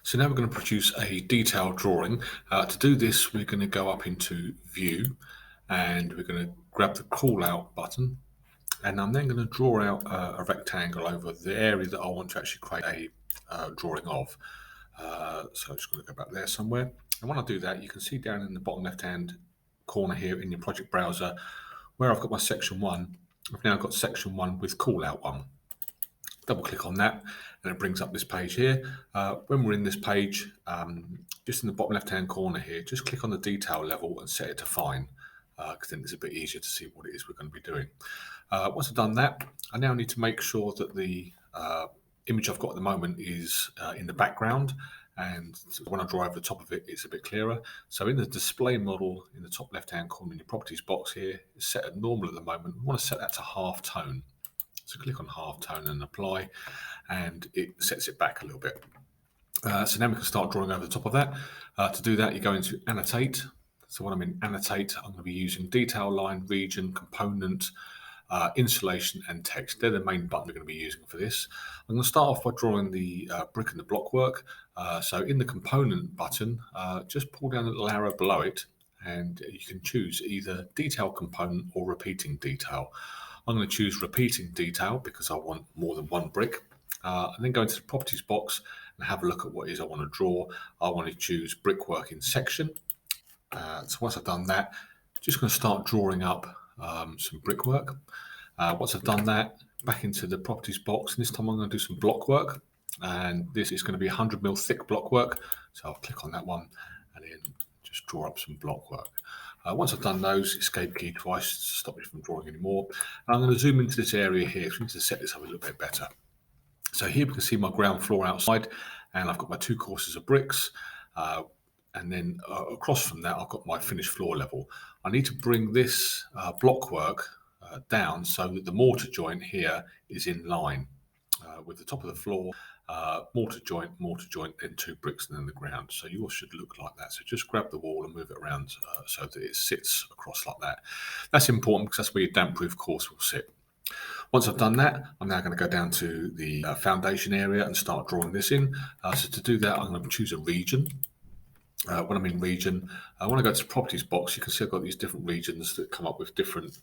So now we're going to produce a detailed drawing. To do this, we're going to go up into View and we're going to grab the Call Out button, and I'm then going to draw out a rectangle over the area that I want to actually create a drawing of. So I'm just going to go back there somewhere. And when I do that, you can see down in the bottom left-hand corner here in your project browser where I've got my section 1. I've now got section 1 with Call Out 1. Double click on that and it brings up this page here. When we're in this page, just in the bottom left hand corner here, just click on the detail level and set it to fine, because then it's a bit easier to see what it is we're going to be doing. Once I've done that, I now need to make sure that the image I've got at the moment is in the background, and when I draw over the top of it, it's a bit clearer. So in the display model in the top left hand corner in your properties box here, it's set at normal at the moment. We want to set that to half tone. So click on half tone and apply, and it sets it back a little bit. So now we can start drawing over the top of that. To do that, you go into Annotate. So when I'm in Annotate, I'm going to be using Detail Line, Region, Component, Installation, and Text. They're the main buttons we're going to be using for this. I'm going to start off by drawing the brick and the block work. So in the Component button, just pull down the little arrow below it, and you can choose either Detail Component or Repeating Detail. I'm going to choose Repeating Detail because I want more than one brick, and then go into the Properties box and have a look at what it is I want to draw. I want to choose Brickwork in Section. So once I've done that, just going to start drawing up some brickwork. Once I've done that, back into the Properties box, and this time I'm going to do some block work, and this is going to be 100mm thick block work. So I'll click on that one and then just draw up some block work. Once I've done those, escape key twice to stop me from drawing anymore. I'm going to zoom into this area here, so we need to set this up a little bit better. So here we can see my ground floor outside, and I've got my 2 courses of bricks, and then across from that I've got my finished floor level. I need to bring this block work down so that the mortar joint here is in line with the top of the floor. Mortar joint, then 2 bricks, and then the ground. So yours should look like that. So just grab the wall and move it around so that it sits across like that. That's important because that's where your damp-proof course will sit. Once I've done that, I'm now going to go down to the foundation area and start drawing this in. So to do that, I'm going to choose a region. When I'm in region, when I go to the properties box, you can see I've got these different regions that come up with different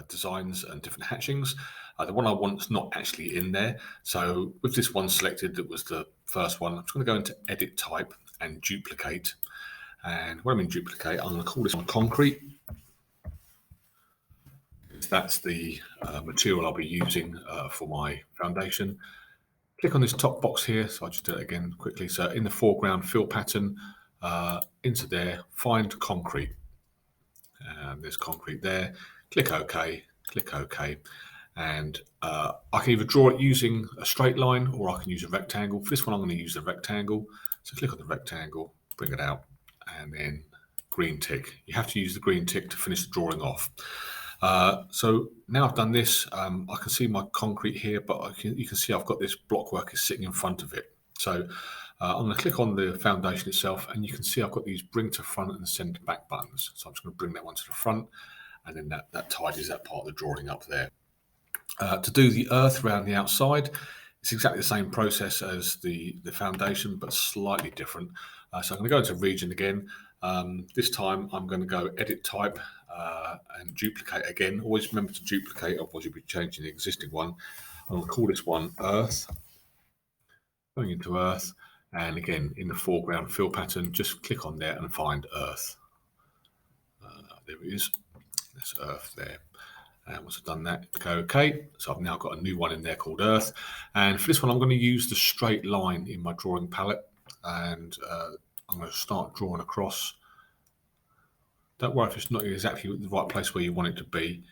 designs and different hatchings. The one I want is not actually in there. So with this one selected, that was the first one, I'm just going to go into Edit Type and Duplicate. And when I'm in Duplicate, I'm going to call this one Concrete. That's the material I'll be using for my foundation. Click on this top box here. So I'll just do it again quickly. So in the foreground, fill pattern, into there, find concrete. And there's concrete there. Click OK, click OK. And I can either draw it using a straight line or I can use a rectangle. For this one, I'm going to use the rectangle. So click on the rectangle, bring it out, and then green tick. You have to use the green tick to finish the drawing off. So now I've done this, I can see my concrete here, but you can see I've got this block work is sitting in front of it. So I'm going to click on the foundation itself, and you can see I've got these bring to front and send to back buttons. So I'm just going to bring that one to the front, and then that tidies that part of the drawing up there. To do the earth around the outside, it's exactly the same process as the foundation, but slightly different. So I'm going to go into region again. This time I'm going to go Edit Type and Duplicate again. Always remember to duplicate, otherwise you'll be changing the existing one. I'm going to call this one Earth. Going into Earth, and again in the foreground fill pattern, just click on there and find Earth. There it is. There's Earth there. And once I've done that, go OK. So I've now got a new one in there called Earth. And for this one, I'm going to use the straight line in my drawing palette, and I'm going to start drawing across. Don't worry if it's not exactly the right place where you want it to be.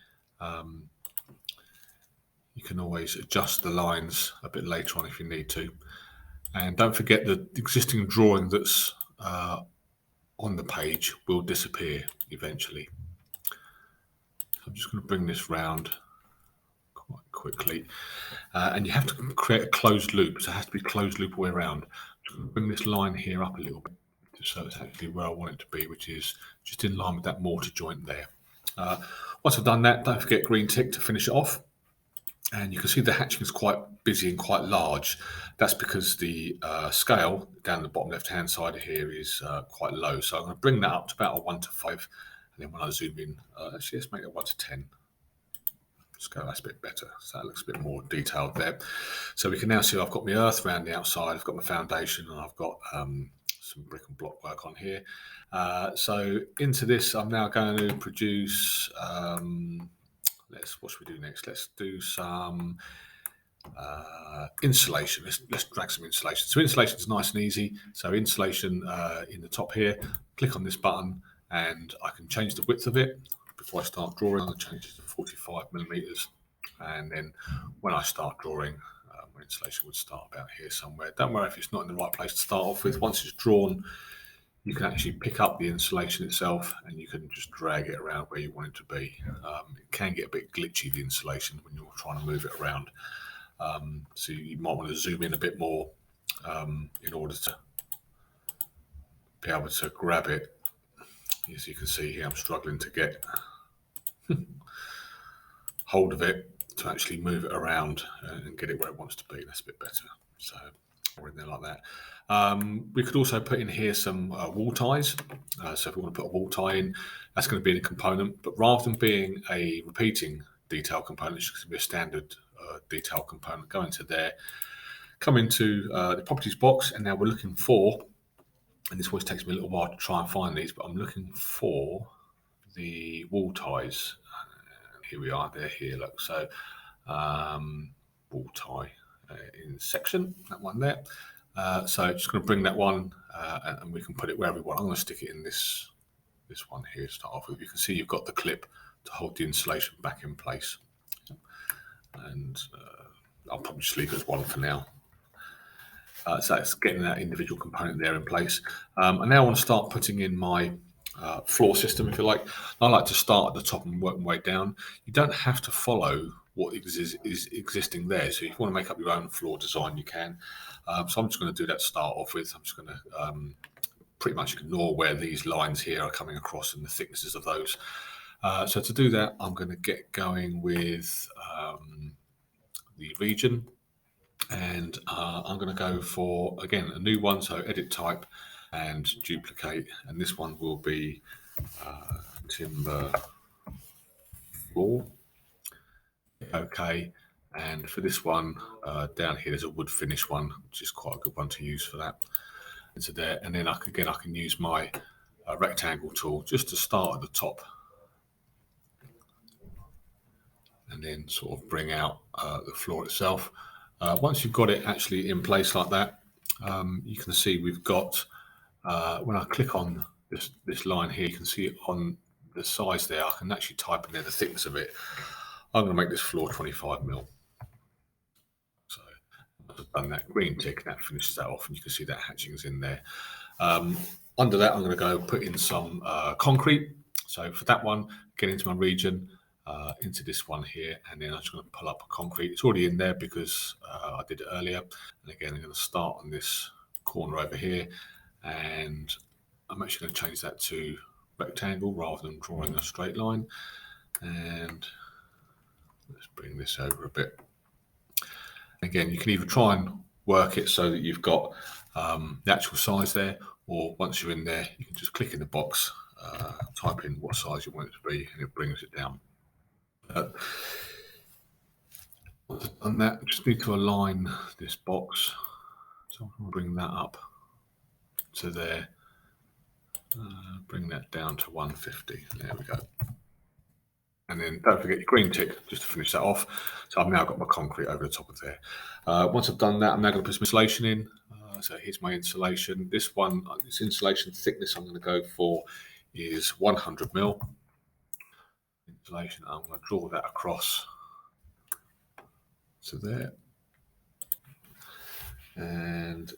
You can always adjust the lines a bit later on if you need to. And don't forget the existing drawing that's on the page will disappear eventually. I'm just going to bring this round quite quickly. And you have to create a closed loop. So it has to be closed loop all the way around. I'm going to bring this line here up a little bit, so it's actually where I want it to be, which is just in line with that mortar joint there. Once I've done that, don't forget green tick to finish it off. And you can see the hatching is quite busy and quite large. That's because the scale down the bottom left-hand side here is quite low. So I'm going to bring that up to about a 1 to 5. And then when I zoom in, actually let's make it 1 to 10. Scale that's a bit better. So that looks a bit more detailed there. So we can now see I've got my earth around the outside, I've got my foundation, and I've got some brick and block work on here. So into this, I'm now going to produce, what should we do next? Let's do some insulation. Let's drag some insulation. So insulation is nice and easy. So insulation in the top here, click on this button and I can change the width of it. Before I start drawing, I'll change it to 45 millimeters. And then when I start drawing, my insulation would start about here somewhere. Don't worry if it's not in the right place to start off with. Once it's drawn, you can actually pick up the insulation itself and you can just drag it around where you want it to be. It can get a bit glitchy, the insulation, when you're trying to move it around. So you might want to zoom in a bit more in order to be able to grab it. As you can see here, I'm struggling to get hold of it to actually move it around and get it where it wants to be. That's a bit better. So or in there like that. We could also put in here some wall ties. So if we want to put a wall tie in, that's going to be in a component. But rather than being a repeating detail component, it's just going to be a standard detail component. Go into there, come into the properties box, and now we're looking for, and this always takes me a little while to try and find these, but I'm looking for the wall ties. Here we are, they're here, look. So wall tie in section, that one there. So just going to bring that one and we can put it wherever we want. I'm going to stick it in this one here to start off with. You can see you've got the clip to hold the insulation back in place. And I'll probably just leave it as one for now. So it's getting that individual component there in place. I now want to start putting in my floor system, if you like. I like to start at the top and work my way down. You don't have to follow what is existing there. So if you want to make up your own floor design, you can. So I'm just going to do that to start off with. I'm just going to pretty much ignore where these lines here are coming across and the thicknesses of those. So to do that, I'm going to get going with the region. And I'm going to go for, again, a new one. So edit type and duplicate. And this one will be timber floor. Okay. And for this one, down here, there's a wood finish one, which is quite a good one to use for that. Into there. And then I can use my rectangle tool just to start at the top. And then sort of bring out the floor itself. Once you've got it actually in place like that, you can see we've got, when I click on this line here, you can see on the size there, I can actually type in there the thickness of it. I'm going to make this floor 25 mil. So I've done that green tick, that finishes that off, and you can see that hatching is in there. Under that, I'm going to go put in some concrete. So for that one, get into my region, into this one here, and then I'm just going to pull up a concrete. It's already in there because I did it earlier. And again, I'm going to start on this corner over here, and I'm actually going to change that to rectangle rather than drawing a straight line. And let's bring this over a bit. Again, you can either try and work it so that you've got the actual size there, or once you're in there, you can just click in the box, type in what size you want it to be, and it brings it down. Once I've done that, I just need to align this box. So I'm going to bring that up to there. Bring that down to 150. There we go. And then don't forget your green tick just to finish that off. So I've now got my concrete over the top of there. Once I've done that, I'm now going to put some insulation in. So here's my insulation. This one, this insulation thickness I'm going to go for is 100 mil. Insulation, I'm going to draw that across to there. And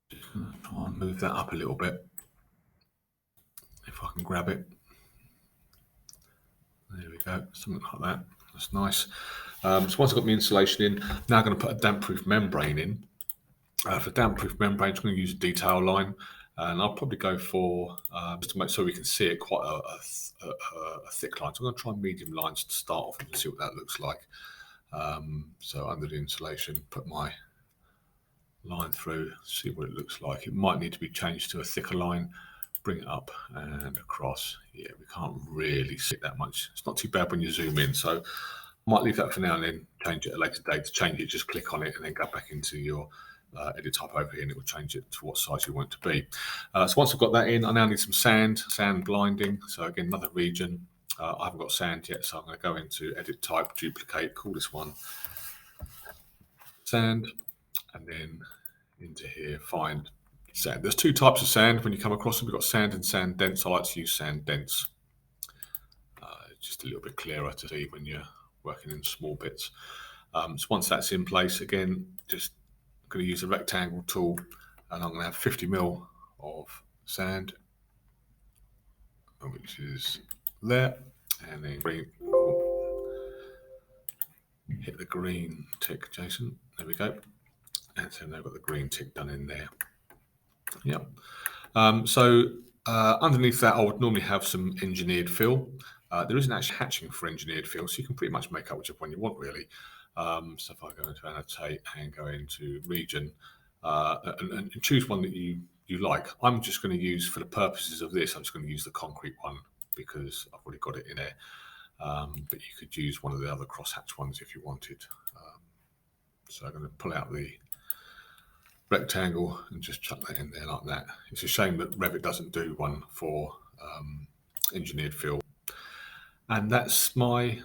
just going to try and move that up a little bit. If I can grab it. There we go, something like that. That's nice. So once I've got my insulation in, now I'm going to put a damp-proof membrane in. For damp-proof membrane, I'm going to use a detail line. And I'll probably go for, just to make sure we can see it, quite a thick line. So I'm going to try medium lines to start off and see what that looks like. So under the insulation, put my line through, see what it looks like. It might need to be changed to a thicker line. Bring it up and across. Yeah, we can't really see it that much. It's not too bad when you zoom in. So I might leave that for now and then change it at a later date. To change it, just click on it and then go back into your edit type over here, and it will change it to what size you want it to be. So once I've got that in, I now need some sand blinding. So again, another region. I haven't got sand yet, so I'm going to go into edit type, duplicate, call this one sand, and then into here, find sand. There's two types of sand when you come across them. We've got sand and sand dense. I like to use sand dense. Just a little bit clearer to see when you're working in small bits. So once that's in place, again, just going to use a rectangle tool, and I'm going to have 50 mil of sand, which is there, and then green. Hit the green tick, Jason. There we go. And so they've got the green tick done in there. Yep. So underneath that, I would normally have some engineered fill. There isn't actually hatching for engineered fill, so you can pretty much make up whichever one you want, really. So if I go into annotate and go into region and choose one that you like, I'm just going to use, for the purposes of this, I'm just going to use the concrete one because I've already got it in there. But you could use one of the other crosshatch ones if you wanted. So I'm going to pull out the rectangle and just chuck that in there like that. It's a shame that Revit doesn't do one for engineered fill. And that's my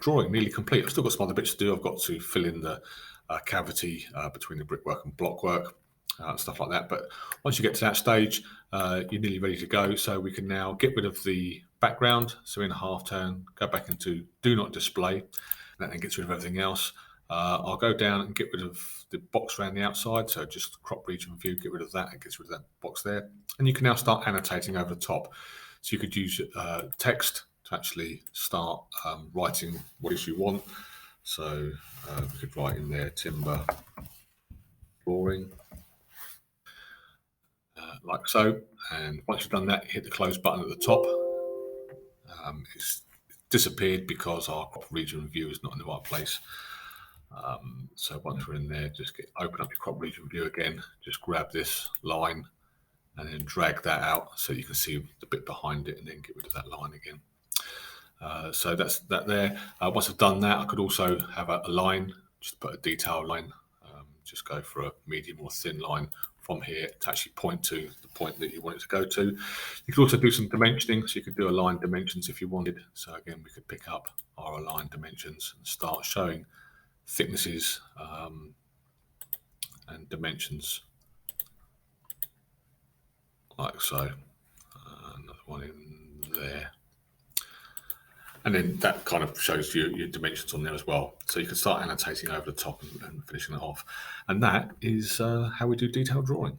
drawing, nearly complete. I've still got some other bits to do. I've got to fill in the cavity between the brickwork and blockwork, stuff like that. But once you get to that stage, you're nearly ready to go. So we can now get rid of the background. So in a half turn, go back into do not display. And that then gets rid of everything else. I'll go down and get rid of the box around the outside. So just crop region view, get rid of that. It gets rid of that box there. And you can now start annotating over the top. So you could use text to actually start writing what it is you want. So we could write in there timber drawing, like so. And once you've done that, you hit the close button at the top. It's disappeared because our crop region view is not in the right place. So once we're in there, just open up your crop region view again, just grab this line and then drag that out so you can see the bit behind it, and then get rid of that line again. So that's that there. Once I've done that, I could also have a line, just put a detail line, just go for a medium or thin line from here to actually point to the point that you want it to go to. You could also do some dimensioning, so you could do align dimensions if you wanted. So again, we could pick up our align dimensions and start showing thicknesses and dimensions like so. Another one in there. And then that kind of shows you your dimensions on there as well. So you can start annotating over the top and finishing it off. And that is how we do detailed drawing.